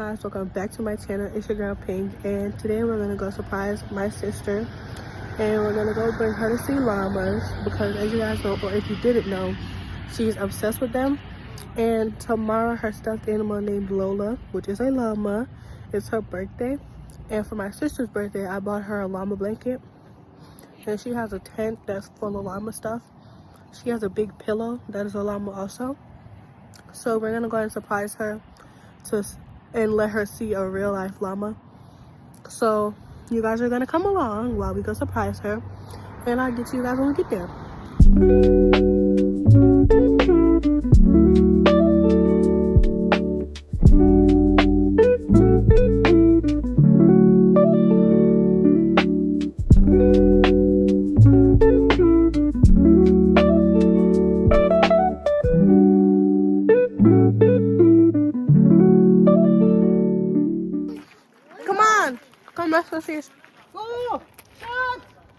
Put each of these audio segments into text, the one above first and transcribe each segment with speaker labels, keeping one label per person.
Speaker 1: guys, welcome back to my channel. It's your girl Pink, and today we're gonna go surprise my sister, and we're gonna go bring her to see llamas because, as you guys know, or if you didn't know, she's obsessed with them. And tomorrow her stuffed animal named Lola, which is a llama, it's her birthday. And for my sister's birthday, I bought her a llama blanket, and she has a tent that's full of llama stuff. She has a big pillow that is a llama also. So we're gonna go and surprise her and let her see a real life llama. So you guys are gonna come along while we go surprise her, and I'll get to you guys when we get there. Come, let's go see.
Speaker 2: Oh, look!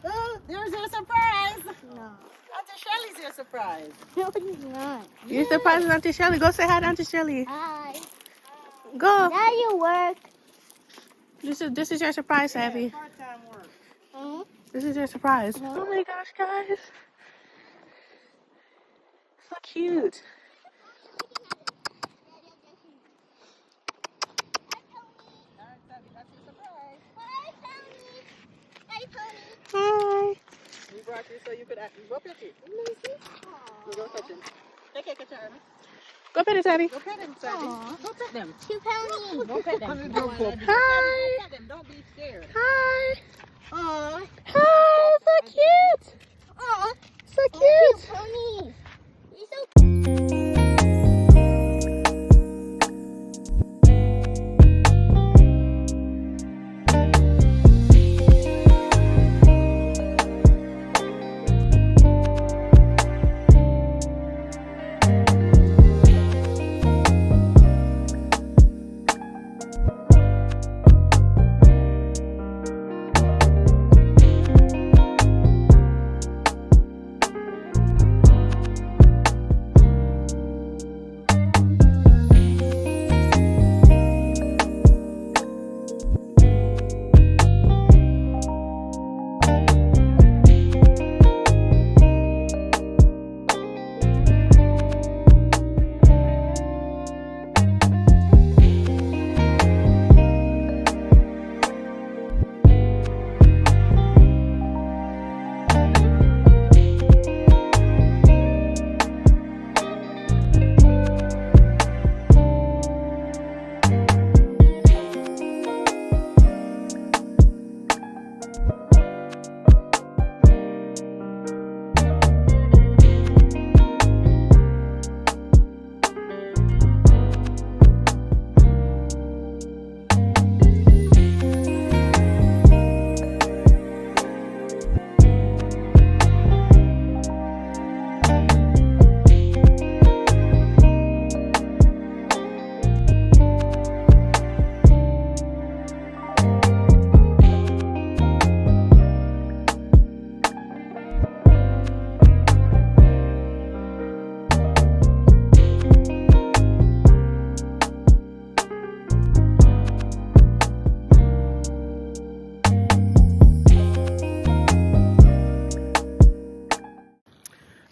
Speaker 2: Oh, there's your surprise. No. Auntie Shelly's your surprise.
Speaker 3: No, he's not.
Speaker 1: You're surprising Auntie Shelly. Go say hi to Auntie Shelly.
Speaker 3: Hi.
Speaker 1: Go.
Speaker 3: Now you work.
Speaker 1: This is your surprise, Abby.
Speaker 2: Part-time work.
Speaker 3: Hmm?
Speaker 1: This is your surprise. Oh my gosh, guys. So cute.
Speaker 2: That's your surprise.
Speaker 3: Hi, Pony.
Speaker 1: Hi.
Speaker 2: We brought you so you could go pet it. You go fetch him. Take it, Katarina.
Speaker 1: Go pet it, Abby.
Speaker 2: Go pet him, Sadie. Go pet them.
Speaker 3: Two ponies.
Speaker 2: Go pet them.
Speaker 1: Hi.
Speaker 2: Go pet them. Don't be scared.
Speaker 1: Hi.
Speaker 3: Aw.
Speaker 1: Hi. So cute.
Speaker 3: Aw.
Speaker 1: So cute.
Speaker 3: Two ponies. You're so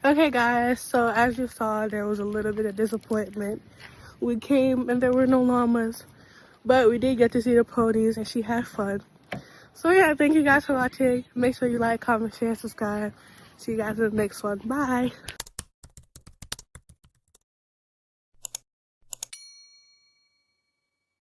Speaker 1: Okay guys, so as you saw, there was a little bit of disappointment. We came and there were no llamas, but we did get to see the ponies and she had fun. So yeah, thank you guys for watching. Make sure you like, comment, share, subscribe. See you guys in the next one. Bye.